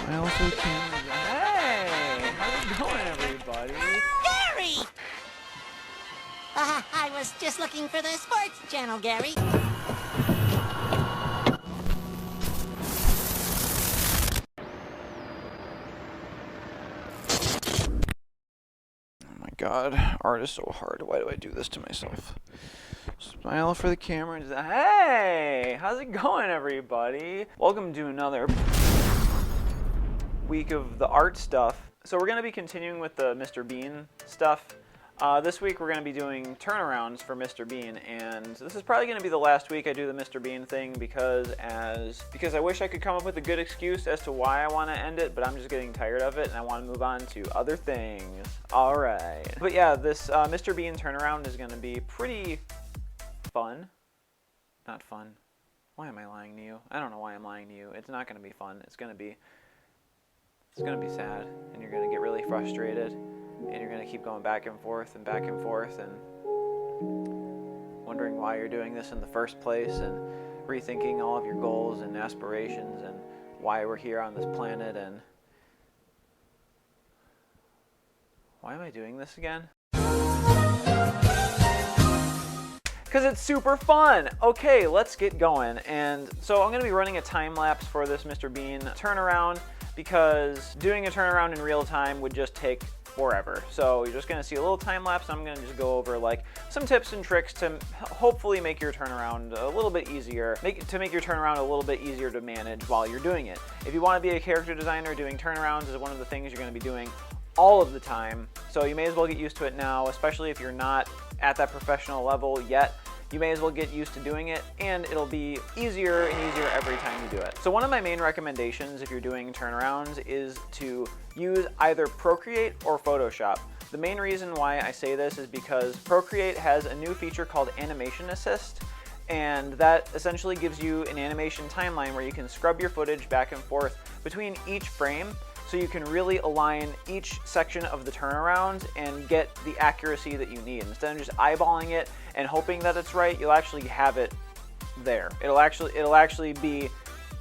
Smile for the camera. Hey! How's it going, everybody? Gary! I was just looking for the sports channel, Gary. Oh my god, art is so hard. Why do I do this to myself? Smile for the camera. Hey! How's it going, everybody? Welcome to another week of the art stuff. So we're going to be continuing with the Mr. Bean stuff. This week we're going to be doing turnarounds for Mr. Bean, and this is probably going to be the last week I do the Mr. Bean thing because I wish I could come up with a good excuse as to why I want to end it, but I'm just getting tired of it and I want to move on to other things. Alright. But yeah, this Mr. Bean turnaround is going to be pretty fun. Not fun. Why am I lying to you? I don't know why I'm lying to you. It's not going to be fun. It's going to be sad, and you're going to get really frustrated, and you're going to keep going back and forth and wondering why you're doing this in the first place, and rethinking all of your goals and aspirations and why we're here on this planet, and why am I doing this again? Because it's super fun. Okay, let's get going. And so I'm going to be running a time lapse for this Mr. Bean turnaround, because doing a turnaround in real time would just take forever. So you're just going to see a little time lapse. I'm going to just go over like some tips and tricks to hopefully make your turnaround a little bit easier, to make your turnaround a little bit easier to manage while you're doing it. If you want to be a character designer, doing turnarounds is one of the things you're going to be doing all of the time. So you may as well get used to it now, especially if you're not at that professional level yet. You may as well get used to doing it, and it'll be easier and easier every time you do it. So one of my main recommendations if you're doing turnarounds is to use either Procreate or Photoshop. The main reason why I say this is because Procreate has a new feature called Animation Assist, and that essentially gives you an animation timeline where you can scrub your footage back and forth between each frame, so you can really align each section of the turnaround and get the accuracy that you need. Instead of just eyeballing it and hoping that it's right, you'll actually have it there. It'll actually be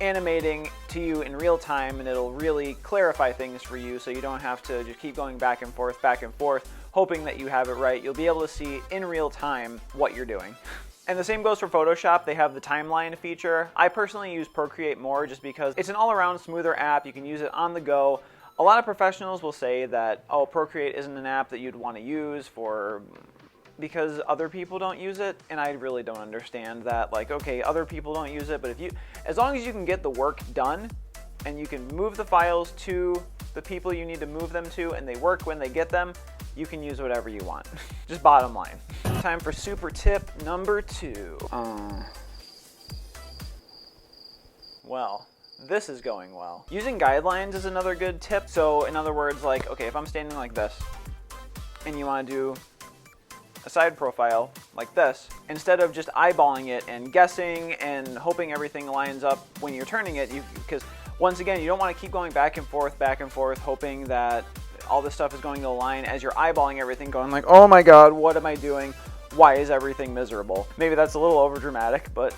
animating to you in real time, and it'll really clarify things for you, so you don't have to just keep going back and forth, hoping that you have it right. You'll be able to see in real time what you're doing. And the same goes for Photoshop. They have the timeline feature. I personally use Procreate more just because it's an all-around smoother app. You can use it on the go. A lot of professionals will say that, oh, Procreate isn't an app that you'd want to use because other people don't use it, and I really don't understand that. Like, okay, other people don't use it, but as long as you can get the work done and you can move the files to the people you need to move them to, and they work when they get them, you can use whatever you want. Just bottom line. Time for super tip number 2. Well, this is going well. Using guidelines is another good tip. So in other words, like, okay, if I'm standing like this and you want to do a side profile like this, instead of just eyeballing it and guessing and hoping everything lines up when you're turning it, because once again, you don't want to keep going back and forth, hoping that all this stuff is going to align as you're eyeballing everything, going like, oh my god, what am I doing? Why is everything miserable? Maybe that's a little over dramatic, but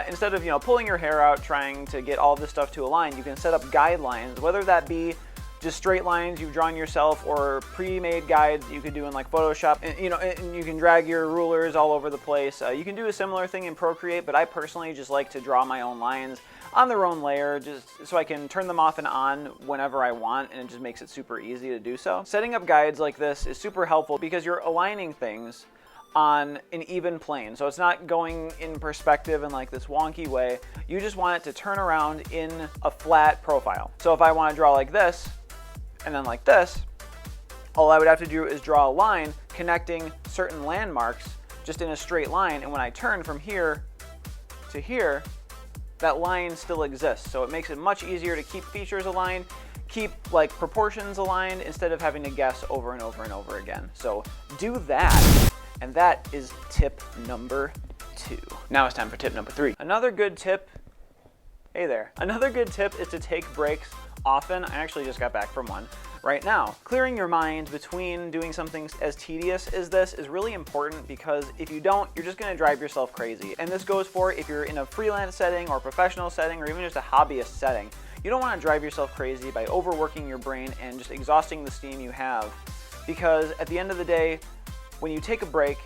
instead of pulling your hair out trying to get all this stuff to align, you can set up guidelines, whether that be just straight lines you've drawn yourself or pre-made guides you could do in like Photoshop, and you can drag your rulers all over the place. You can do a similar thing in Procreate, but I personally just like to draw my own lines on their own layer, just so I can turn them off and on whenever I want, and it just makes it super easy to do so. Setting up guides like this is super helpful because you're aligning things on an even plane, so it's not going in perspective in like this wonky way. You just want it to turn around in a flat profile. So if I want to draw like this and then like this, all I would have to do is draw a line connecting certain landmarks just in a straight line, and when I turn from here to here, that line still exists. So it makes it much easier to keep features aligned, keep like proportions aligned, instead of having to guess over and over and over again. So do that, and that is tip number 2. Now it's time for tip number 3. Another good tip is to take breaks often. I actually just got back from one right now. Clearing your mind between doing something as tedious as this is really important, because if you don't, you're just going to drive yourself crazy. And this goes for if you're in a freelance setting or professional setting or even just a hobbyist setting. You don't want to drive yourself crazy by overworking your brain and just exhausting the steam you have, because at the end of the day, when you take a break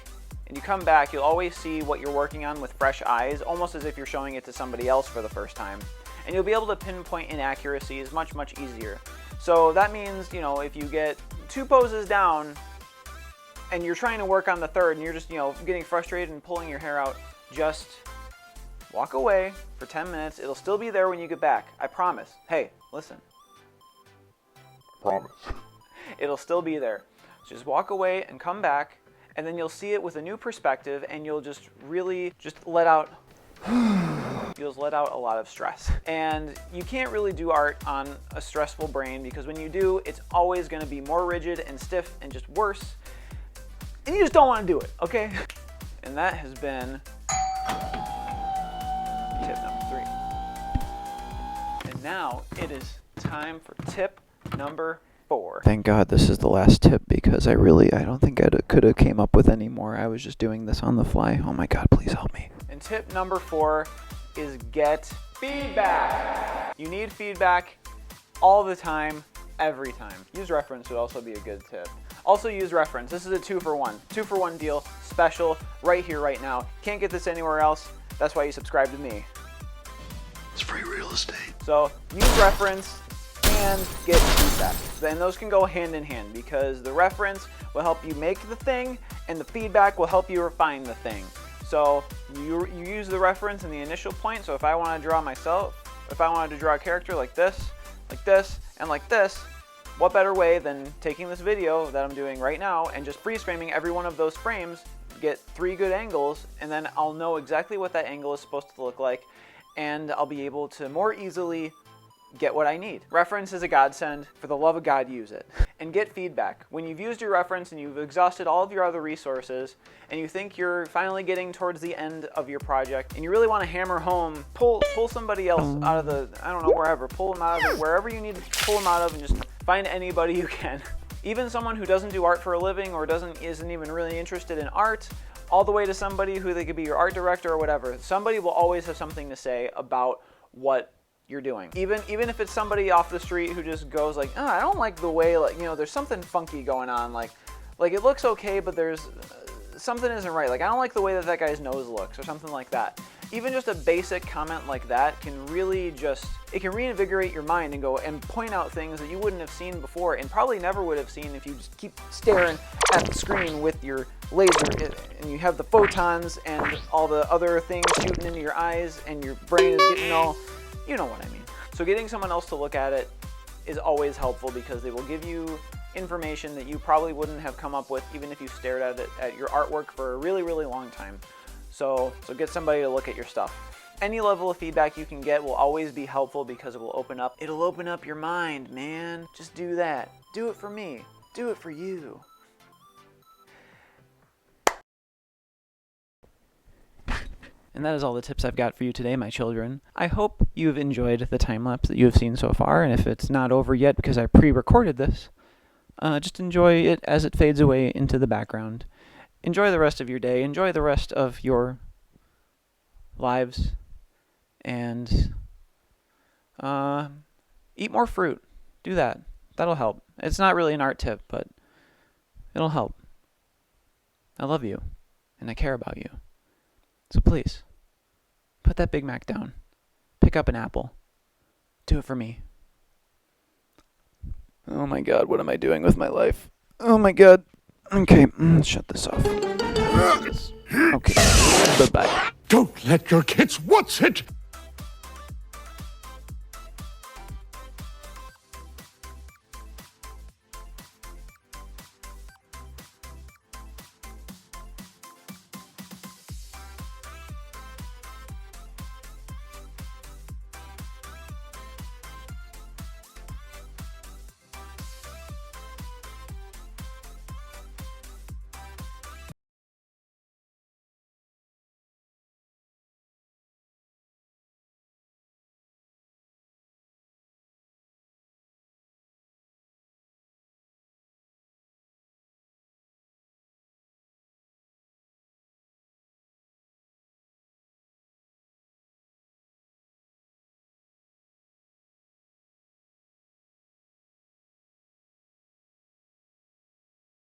and you come back, you'll always see what you're working on with fresh eyes, almost as if you're showing it to somebody else for the first time. And you'll be able to pinpoint inaccuracies much, much easier. So that means, you know, if you get 2 poses down and you're trying to work on the third and you're just, you know, getting frustrated and pulling your hair out, just walk away for 10 minutes. It'll still be there when you get back. I promise. Hey, listen. Promise. It'll still be there. Just walk away and come back, and then you'll see it with a new perspective, and you'll just really just let out you'll let out a lot of stress. And you can't really do art on a stressful brain, because when you do, it's always going to be more rigid and stiff and just worse. And you just don't want to do it, okay? And that has been tip number 3. And now it is time for tip number 4. Thank God this is the last tip, because I don't think I could have came up with any more. I was just doing this on the fly. Oh my God, please help me. And tip number 4 is get feedback. You need feedback all the time, every time. Use reference would also be a good tip. Also use reference. This is a 2-for-1. 2-for-1 deal, special, right here, right now. Can't get this anywhere else. That's why you subscribe to me. It's free real estate. So use reference and get feedback. Then those can go hand in hand, because the reference will help you make the thing and the feedback will help you refine the thing. So you use the reference in the initial point. So if I want to draw myself, if I wanted to draw a character like this, and like this, what better way than taking this video that I'm doing right now and just freeze framing every one of those frames, get 3 good angles, and then I'll know exactly what that angle is supposed to look like, and I'll be able to more easily get what I need. Reference is a godsend. For the love of God, use it. And get feedback. When you've used your reference and you've exhausted all of your other resources, and you think you're finally getting towards the end of your project, and you really want to hammer home, pull somebody else out of the, I don't know, wherever. Pull them out of it, wherever you need to pull them out of, and just find anybody you can. Even someone who doesn't do art for a living or isn't even really interested in art, all the way to somebody who they could be your art director or whatever. Somebody will always have something to say about what you're doing. Even if it's somebody off the street who just goes like, oh, I don't like the way, like, you know, there's something funky going on, like it looks okay, but there's something isn't right. Like, I don't like the way that guy's nose looks, or something like that. Even just a basic comment like that can really it can reinvigorate your mind and go and point out things that you wouldn't have seen before, and probably never would have seen if you just keep staring at the screen with your laser, and you have the photons and all the other things shooting into your eyes, and your brain is getting all, you know what I mean. So getting someone else to look at it is always helpful, because they will give you information that you probably wouldn't have come up with even if you stared at it, at your artwork, for a really, really long time. So get somebody to look at your stuff. Any level of feedback you can get will always be helpful, because it'll open up your mind, man. Just do that. Do it for me. Do it for you. And that is all the tips I've got for you today, my children. I hope you've enjoyed the time lapse that you have seen so far, and if it's not over yet because I pre-recorded this, just enjoy it as it fades away into the background. Enjoy the rest of your day. Enjoy the rest of your lives, and eat more fruit. Do that. That'll help. It's not really an art tip, but it'll help. I love you, and I care about you. So please, put that Big Mac down. Pick up an apple. Do it for me. Oh my God, what am I doing with my life? Oh my God. Okay, shut this off. Okay, bye-bye. Don't let your kids watch it!